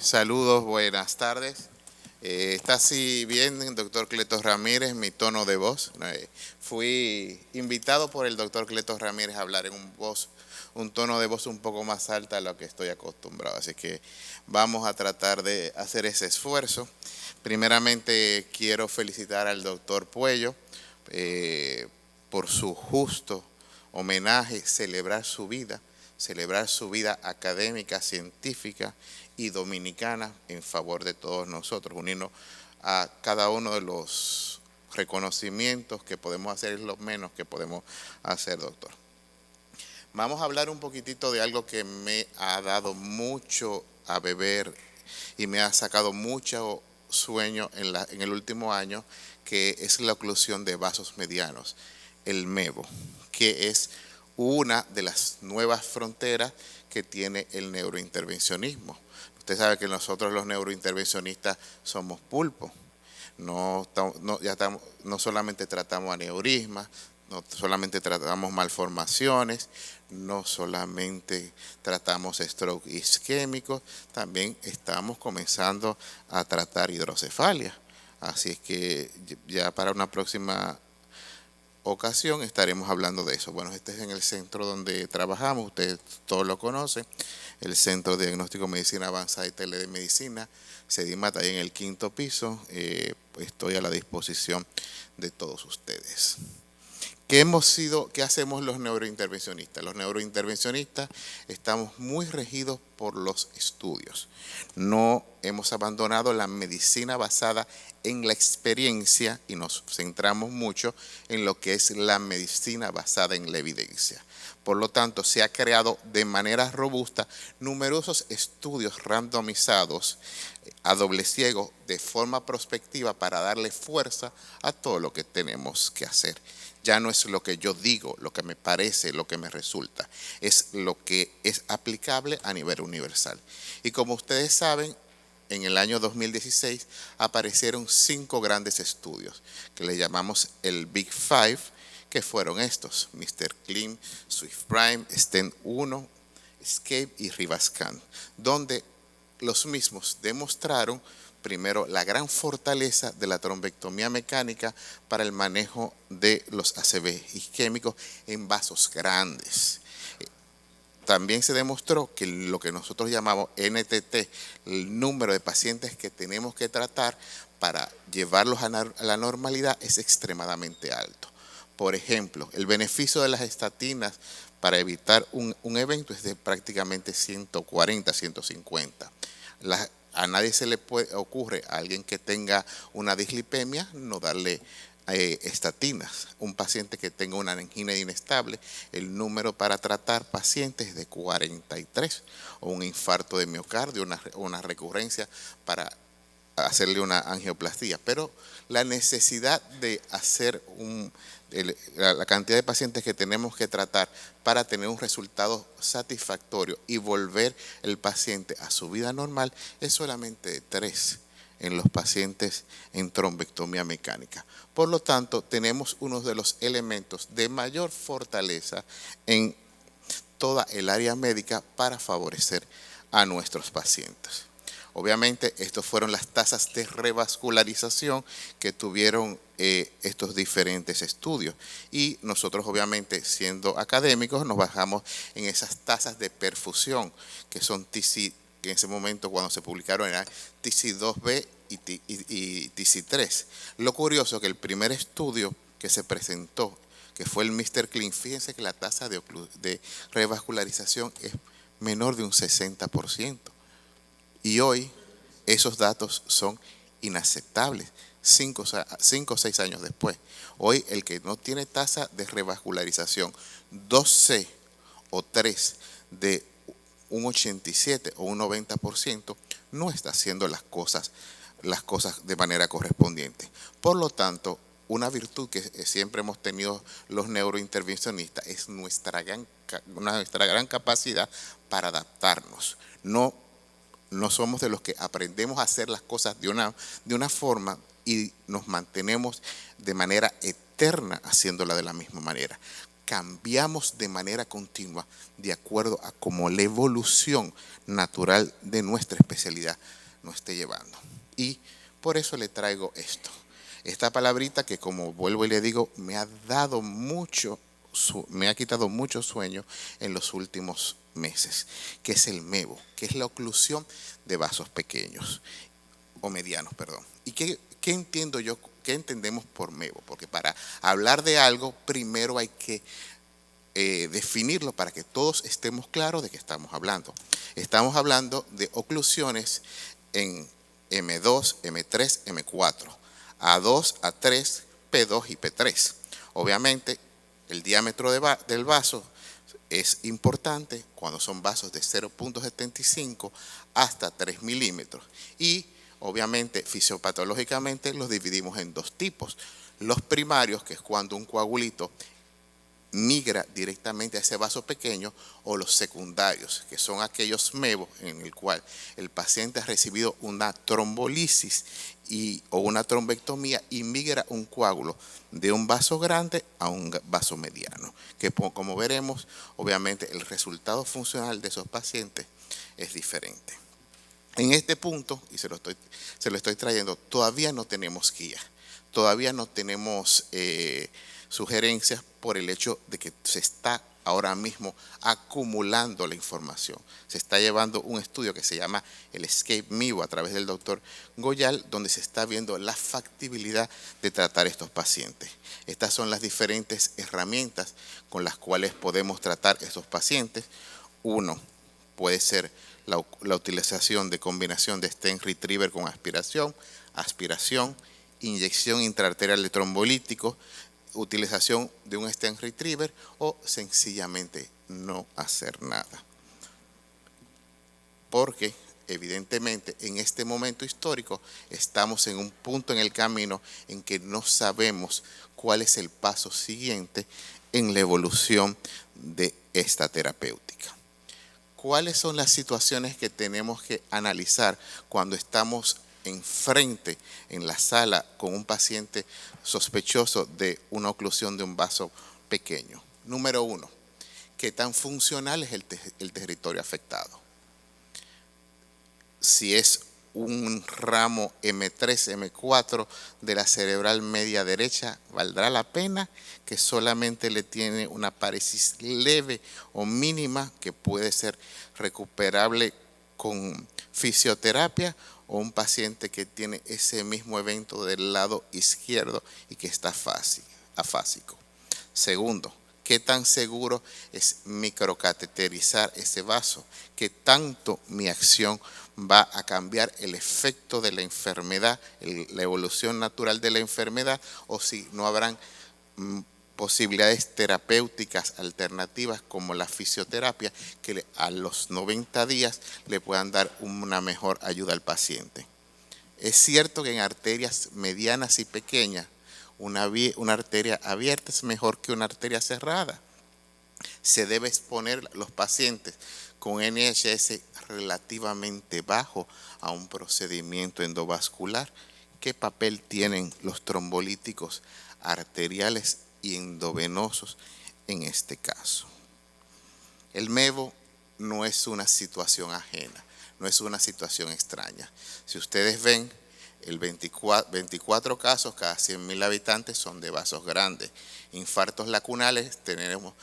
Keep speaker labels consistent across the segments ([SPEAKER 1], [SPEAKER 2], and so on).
[SPEAKER 1] Saludos, buenas tardes. Está así bien el doctor Cleto Ramírez, mi tono de voz. Fui invitado por el doctor Cleto Ramírez a hablar en un tono de voz un poco más alta a lo que estoy acostumbrado. Así que vamos a tratar de hacer ese esfuerzo. Primeramente quiero felicitar al doctor Puello por su justo homenaje, celebrar su vida académica, científica y dominicana en favor de todos nosotros, unirnos a cada uno de los reconocimientos que podemos hacer, es lo menos que podemos hacer, doctor. Vamos a hablar un poquitito de algo que me ha dado mucho a beber y me ha sacado mucho sueño en el último año, que es la oclusión de vasos medianos, el MEVO, que es una de las nuevas fronteras que tiene el neurointervencionismo. Usted sabe que nosotros los neurointervencionistas somos pulpo. No solamente tratamos aneurismas, no solamente tratamos malformaciones, no solamente tratamos stroke isquémicos, también estamos comenzando a tratar hidrocefalia. Así es que ya para una próxima ocasión estaremos hablando de eso. Bueno, este es en el centro donde trabajamos, ustedes todos lo conocen, el Centro de Diagnóstico, Medicina Avanzada y Telemedicina, CEDIMAT, ahí en el 5º piso. Estoy a la disposición de todos ustedes. ¿Qué hacemos los neurointervencionistas? Los neurointervencionistas estamos muy regidos por los estudios. No hemos abandonado la medicina basada en la experiencia y nos centramos mucho en lo que es la medicina basada en la evidencia. Por lo tanto, se ha creado de manera robusta numerosos estudios randomizados a doble ciego de forma prospectiva para darle fuerza a todo lo que tenemos que hacer. Ya no es lo que yo digo, lo que me parece, lo que me resulta. Es lo que es aplicable a nivel universal. Y como ustedes saben, en el año 2016 aparecieron 5 grandes estudios que le llamamos el Big Five, que fueron estos: Mr. Clean, Swift Prime, STEM 1, Escape y Rivascan, donde los mismos demostraron primero la gran fortaleza de la trombectomía mecánica para el manejo de los ACV isquémicos en vasos grandes. También se demostró que lo que nosotros llamamos NTT, el número de pacientes que tenemos que tratar para llevarlos a la normalidad, es extremadamente alto. Por ejemplo, el beneficio de las estatinas para evitar un evento es de prácticamente 140, 150. A nadie se le ocurre a alguien que tenga una dislipemia no darle estatinas. Un paciente que tenga una angina inestable, el número para tratar pacientes es de 43, o un infarto de miocardio, una recurrencia para hacerle una angioplastía. Pero la necesidad de hacer la cantidad de pacientes que tenemos que tratar para tener un resultado satisfactorio y volver el paciente a su vida normal es solamente de 3 en los pacientes en trombectomía mecánica. Por lo tanto, tenemos uno de los elementos de mayor fortaleza en toda el área médica para favorecer a nuestros pacientes. Obviamente, estas fueron las tasas de revascularización que tuvieron estos diferentes estudios. Y nosotros, obviamente, siendo académicos, nos bajamos en esas tasas de perfusión, que son TC, que en ese momento cuando se publicaron eran TC2B y TC3. Lo curioso es que el primer estudio que se presentó, que fue el Mr. Clean, fíjense que la tasa de revascularización es menor de un 60%. Y hoy esos datos son inaceptables, 5 o 6 años después. Hoy el que no tiene tasa de revascularización 2C o 3 de un 87 o un 90% no está haciendo las cosas de manera correspondiente. Por lo tanto, una virtud que siempre hemos tenido los neurointervencionistas es nuestra gran capacidad para adaptarnos. No somos de los que aprendemos a hacer las cosas de una forma y nos mantenemos de manera eterna haciéndola de la misma manera. cambiamos de manera continua de acuerdo a cómo la evolución natural de nuestra especialidad nos esté llevando. Y por eso le traigo esta palabrita que, como vuelvo y le digo, me ha quitado mucho sueño en los últimos meses, que es el MEVO, que es la oclusión de vasos pequeños o medianos, perdón. ¿Y qué entiendo yo? ¿Qué entendemos por MEVO? Porque para hablar de algo, primero hay que definirlo para que todos estemos claros de qué estamos hablando. Estamos hablando de oclusiones en M2, M3, M4, A2, A3, P2 y P3. Obviamente, el diámetro del vaso es importante cuando son vasos de 0.75 hasta 3 milímetros. Y obviamente, fisiopatológicamente los dividimos en dos tipos. Los primarios, que es cuando un coagulito migra directamente a ese vaso pequeño, o los secundarios, que son aquellos MEVO en el cual el paciente ha recibido una trombolisis o una trombectomía y migra un coágulo de un vaso grande a un vaso mediano, que como veremos, obviamente el resultado funcional de esos pacientes es diferente. En este punto, y se lo estoy trayendo, todavía no tenemos guía, todavía no tenemos sugerencias por el hecho de que se está ahora mismo acumulando la información. Se está llevando un estudio que se llama el Escape MEVO a través del doctor Goyal, donde se está viendo la factibilidad de tratar estos pacientes. Estas son las diferentes herramientas con las cuales podemos tratar estos pacientes. Uno puede ser la utilización de combinación de stent retriever con aspiración, inyección intraarterial de trombolíticos, utilización de un stent retriever o sencillamente no hacer nada. Porque evidentemente en este momento histórico estamos en un punto en el camino en que no sabemos cuál es el paso siguiente en la evolución de esta terapéutica. ¿Cuáles son las situaciones que tenemos que analizar cuando estamos enfrente en la sala con un paciente sospechoso de una oclusión de un vaso pequeño? Número uno, ¿qué tan funcional es el territorio afectado? Si es un ramo M3, M4 de la cerebral media derecha, ¿valdrá la pena que solamente le tiene una paresis leve o mínima que puede ser recuperable con fisioterapia, o un paciente que tiene ese mismo evento del lado izquierdo y que está afásico? Segundo, ¿qué tan seguro es microcateterizar ese vaso? ¿Qué tanto mi acción va a cambiar el efecto de la enfermedad, la evolución natural de la enfermedad, o si no habrán posibilidades terapéuticas alternativas como la fisioterapia que a los 90 días le puedan dar una mejor ayuda al paciente? Es cierto que en arterias medianas y pequeñas una arteria abierta es mejor que una arteria cerrada. Se debe exponer los pacientes con NHS relativamente bajo a un procedimiento endovascular. ¿Qué papel tienen los trombolíticos arteriales y endovenosos en este caso? El MEVO no es una situación ajena, no es una situación extraña. Si ustedes ven, el 24 casos cada 100.000 habitantes son de vasos grandes. Infartos lacunales tenemos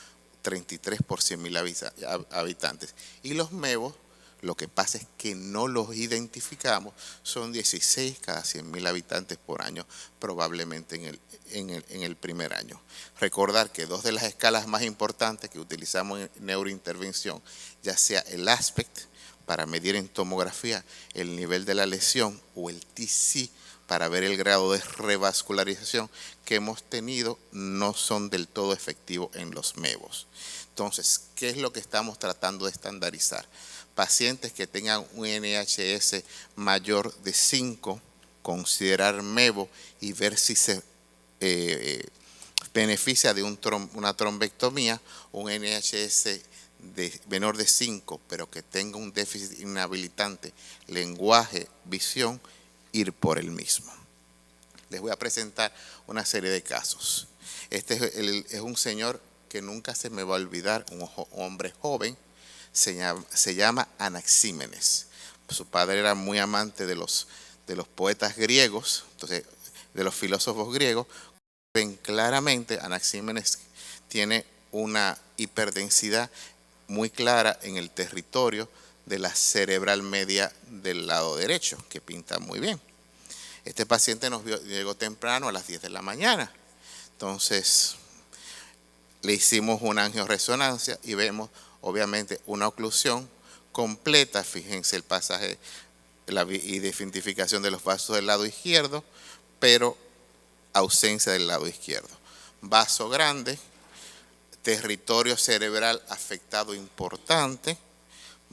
[SPEAKER 1] 33 por 100.000 habitantes. Y los MEVO, lo que pasa es que no los identificamos, son 16 cada 100.000 habitantes por año, probablemente en el primer año. Recordar que dos de las escalas más importantes que utilizamos en neurointervención, ya sea el ASPECT, para medir en tomografía el nivel de la lesión, o el TC para ver el grado de revascularización que hemos tenido, no son del todo efectivos en los MEVOs. Entonces, ¿qué es lo que estamos tratando de estandarizar? Pacientes que tengan un NHS mayor de 5, considerar MEVO y ver si se beneficia de una trombectomía, un NHS menor de 5, pero que tenga un déficit inhabilitante, lenguaje, visión, ir por el mismo. Les voy a presentar una serie de casos. Este es un señor que nunca se me va a olvidar, un hombre joven, se llama Anaxímenes. Su padre era muy amante de los poetas griegos, entonces de los filósofos griegos. Ven claramente, Anaxímenes tiene una hiperdensidad muy clara en el territorio de la cerebral media del lado derecho, que pinta muy bien. Este paciente llegó temprano a las 10 de la mañana. Entonces, le hicimos una angioresonancia y vemos, obviamente, una oclusión completa. Fíjense el pasaje la identificación de los vasos del lado izquierdo, pero ausencia del lado izquierdo. Vaso grande, territorio cerebral afectado importante.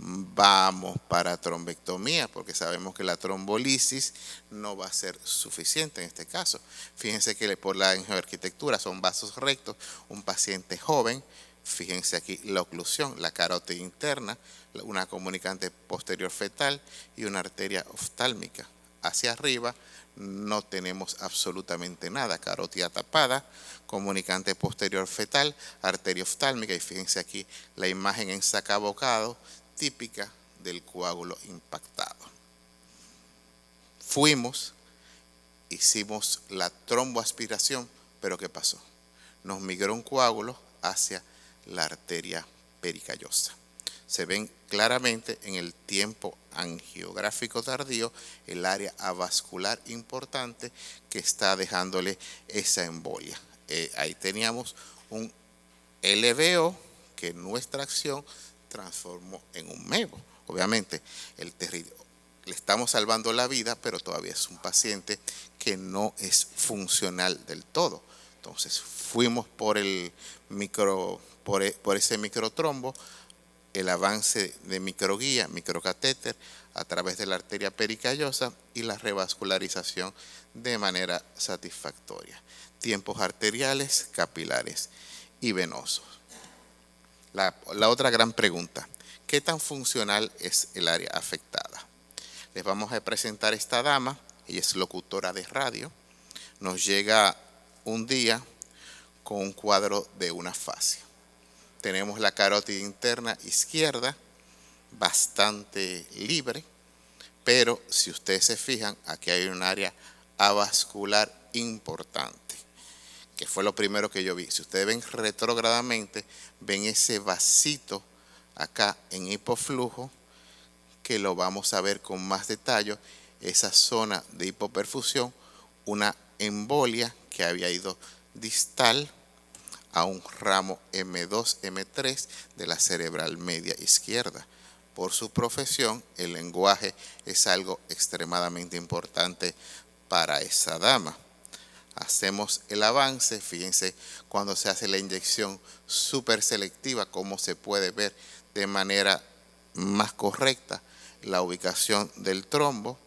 [SPEAKER 1] Vamos para trombectomía porque sabemos que la trombolisis no va a ser suficiente en este caso. Fíjense que por la angioarquitectura son vasos rectos, un paciente joven. Fíjense aquí la oclusión, la carótida interna, una comunicante posterior fetal y una arteria oftálmica. Hacia arriba no tenemos absolutamente nada, carótida tapada, comunicante posterior fetal, arteria oftálmica y fíjense aquí la imagen en sacabocado típica del coágulo impactado. Fuimos, hicimos la tromboaspiración, pero ¿qué pasó? Nos migró un coágulo hacia la arteria pericallosa. Se ven claramente en el tiempo angiográfico tardío el área avascular importante que está dejándole esa embolia. Ahí teníamos un LVO que nuestra acción transformó en un MEVO. Obviamente, le estamos salvando la vida, pero todavía es un paciente que no es funcional del todo. Entonces, fuimos por ese microtrombo, el avance de microguía, microcatéter a través de la arteria pericallosa y la revascularización de manera satisfactoria. Tiempos arteriales, capilares y venosos. La otra gran pregunta, ¿qué tan funcional es el área afectada? Les vamos a presentar a esta dama, ella es locutora de radio, nos llega un día con un cuadro de una fascia. Tenemos la carótida interna izquierda bastante libre, pero si ustedes se fijan, aquí hay un área avascular importante, que fue lo primero que yo vi. Si ustedes ven retrógradamente, ven ese vasito acá en hipoflujo, que lo vamos a ver con más detalle, esa zona de hipoperfusión, una embolia que había ido distal a un ramo M2, M3 de la cerebral media izquierda. Por su profesión, el lenguaje es algo extremadamente importante para esa dama. Hacemos el avance, fíjense cuando se hace la inyección súper selectiva, cómo se puede ver de manera más correcta la ubicación del trombo.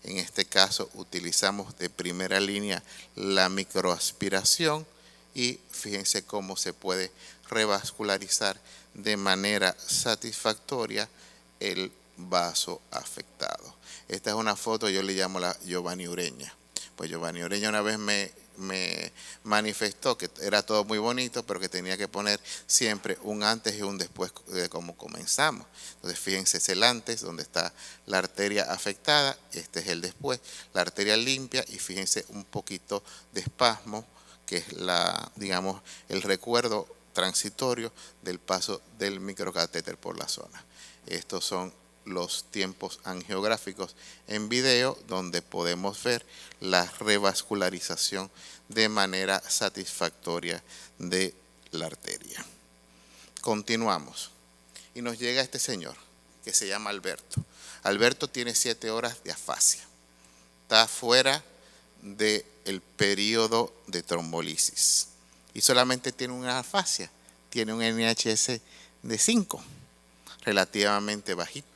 [SPEAKER 1] En este caso utilizamos de primera línea la microaspiración y fíjense cómo se puede revascularizar de manera satisfactoria el vaso afectado. Esta es una foto, yo le llamo la Giovanni Ureña. Pues Giovanni Ureña una vez me manifestó que era todo muy bonito, pero que tenía que poner siempre un antes y un después de cómo comenzamos. Entonces fíjense, es el antes donde está la arteria afectada, este es el después, la arteria limpia y fíjense un poquito de espasmo, que es digamos, el recuerdo transitorio del paso del microcatéter por la zona. Estos son los tiempos angiográficos en video donde podemos ver la revascularización de manera satisfactoria de la arteria. Continuamos y nos llega este señor que se llama Alberto. Alberto tiene 7 horas de afasia, está fuera del periodo de trombolisis y solamente tiene una afasia, tiene un NHS de 5, relativamente bajito.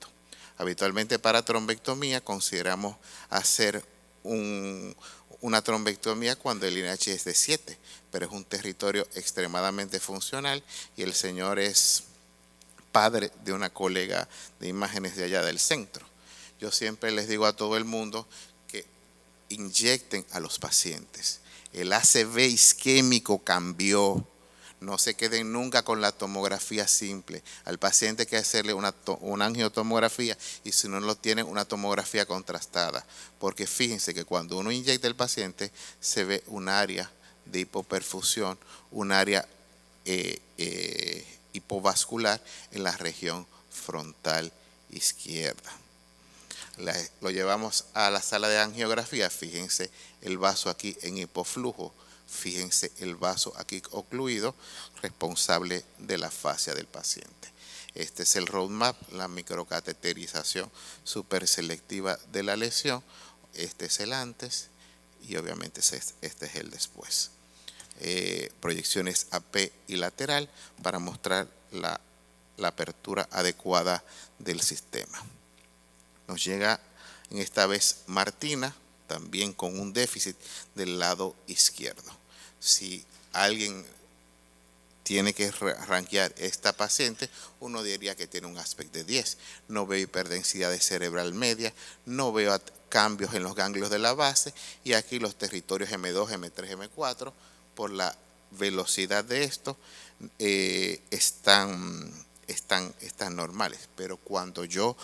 [SPEAKER 1] Habitualmente para trombectomía consideramos hacer una trombectomía cuando el NH es de 7, pero es un territorio extremadamente funcional y el señor es padre de una colega de imágenes de allá del centro. Yo siempre les digo a todo el mundo que inyecten a los pacientes. El ACV isquémico cambió. No se queden nunca con la tomografía simple. Al paciente hay que hacerle una angiotomografía y si no lo tienen, una tomografía contrastada. Porque fíjense que cuando uno inyecta al paciente se ve un área de hipoperfusión, un área hipovascular en la región frontal izquierda. Lo llevamos a la sala de angiografía. Fíjense el vaso aquí en hipoflujo. Fíjense el vaso aquí ocluido, responsable de la fascia del paciente. Este es el roadmap, la microcateterización superselectiva de la lesión. Este es el antes y obviamente este es el después. Proyecciones AP y lateral para mostrar la apertura adecuada del sistema. Nos llega en esta vez Martina, también con un déficit del lado izquierdo. Si alguien tiene que rankear esta paciente, uno diría que tiene un aspecto de 10. No veo hiperdensidad cerebral media, no veo cambios en los ganglios de la base y aquí los territorios M2, M3, M4, por la velocidad de esto, están normales. Pero cuando yo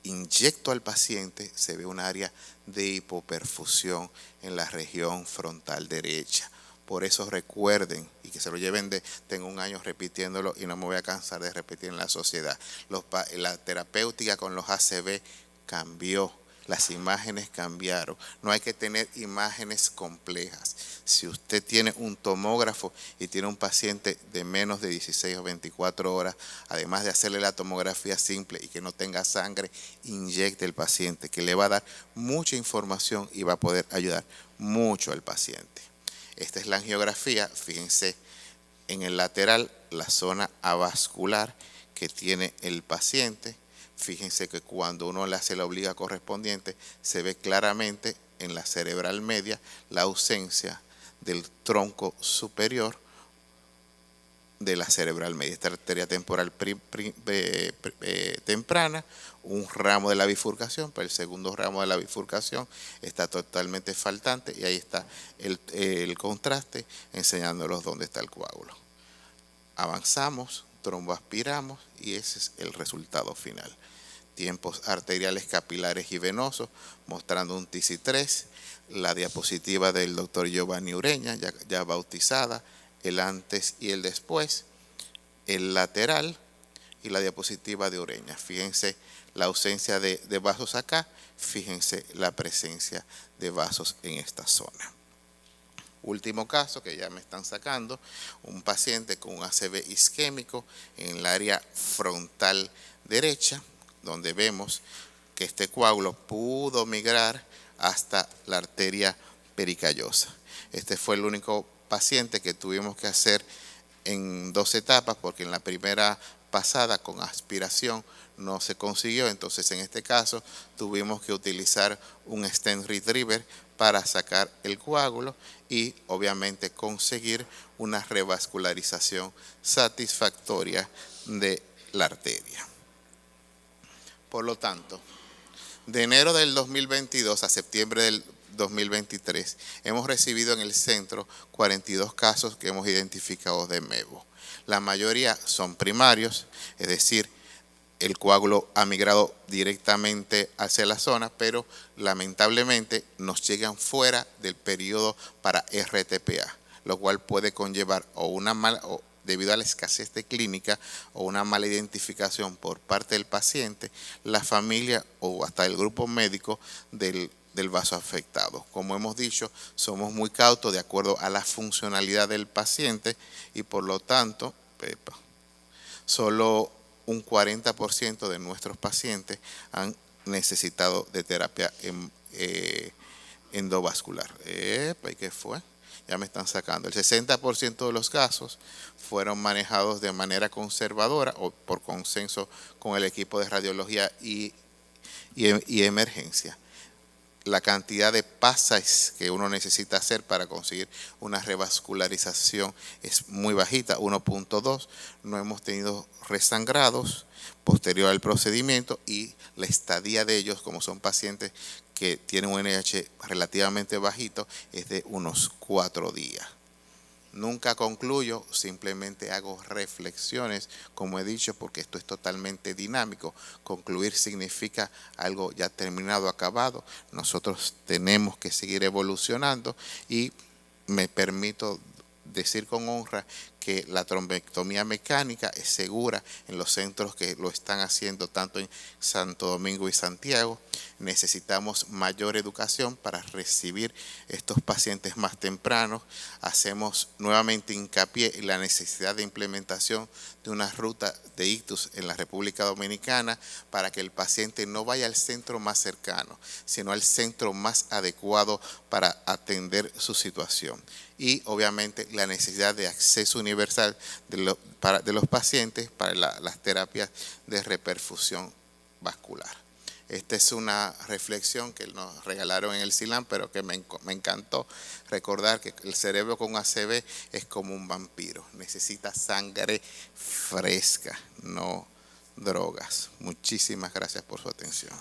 [SPEAKER 1] inyecto al paciente, se ve un área de hipoperfusión en la región frontal derecha. Por eso recuerden, y que se lo lleven tengo un año repitiéndolo y no me voy a cansar de repetir en la sociedad, la terapéutica con los ACV cambió, las imágenes cambiaron, no hay que tener imágenes complejas. Si usted tiene un tomógrafo y tiene un paciente de menos de 16 o 24 horas, además de hacerle la tomografía simple y que no tenga sangre, inyecte el paciente, que le va a dar mucha información y va a poder ayudar mucho al paciente. Esta es la angiografía, fíjense en el lateral la zona avascular que tiene el paciente. Fíjense que cuando uno le hace la obliga correspondiente, se ve claramente en la cerebral media la ausencia del tronco superior de la cerebral media. Esta arteria temporal temprana, un ramo de la bifurcación, pero el segundo ramo de la bifurcación está totalmente faltante y ahí está el contraste enseñándolos dónde está el coágulo. Avanzamos, tromboaspiramos y ese es el resultado final. Tiempos arteriales, capilares y venosos, mostrando un TC3, la diapositiva del doctor Giovanni Ureña, ya bautizada, el antes y el después, el lateral y la diapositiva de Ureña. Fíjense la ausencia de vasos acá, fíjense la presencia de vasos en esta zona. Último caso que ya me están sacando, un paciente con un ACV isquémico en el área frontal derecha, donde vemos que este coágulo pudo migrar hasta la arteria pericallosa. Este fue el único paciente que tuvimos que hacer en 2 etapas, porque en la primera pasada con aspiración no se consiguió, entonces en este caso tuvimos que utilizar un stent retriever para sacar el coágulo y obviamente conseguir una revascularización satisfactoria de la arteria. Por lo tanto, de enero del 2022 a septiembre del 2023, hemos recibido en el centro 42 casos que hemos identificado de MEVO. La mayoría son primarios, es decir, el coágulo ha migrado directamente hacia la zona, pero lamentablemente nos llegan fuera del periodo para RTPA, lo cual puede conllevar o una mala, debido a la escasez de clínica o una mala identificación por parte del paciente, la familia o hasta el grupo médico del vaso afectado. Como hemos dicho, somos muy cautos de acuerdo a la funcionalidad del paciente y por lo tanto, solo un 40% de nuestros pacientes han necesitado de terapia endovascular. ¿Qué fue? Ya me están sacando. El 60% de los casos fueron manejados de manera conservadora o por consenso con el equipo de radiología y emergencia. La cantidad de pasajes que uno necesita hacer para conseguir una revascularización es muy bajita, 1.2. No hemos tenido resangrados posterior al procedimiento y la estadía de ellos, como son pacientes que tienen un NIH relativamente bajito, es de unos 4 días. Nunca concluyo, simplemente hago reflexiones, como he dicho, porque esto es totalmente dinámico. Concluir significa algo ya terminado, acabado. Nosotros tenemos que seguir evolucionando y me permito decir con honra que la trombectomía mecánica es segura en los centros que lo están haciendo, tanto en Santo Domingo y Santiago. Necesitamos mayor educación para recibir estos pacientes más tempranos. Hacemos nuevamente hincapié en la necesidad de implementación de una ruta de ictus en la República Dominicana para que el paciente no vaya al centro más cercano, sino al centro más adecuado para atender su situación. Y obviamente la necesidad de acceso universal de los pacientes para las terapias de reperfusión vascular. Esta es una reflexión que nos regalaron en el CILAM, pero que me encantó recordar que el cerebro con ACV es como un vampiro, necesita sangre fresca, no drogas. Muchísimas gracias por su atención.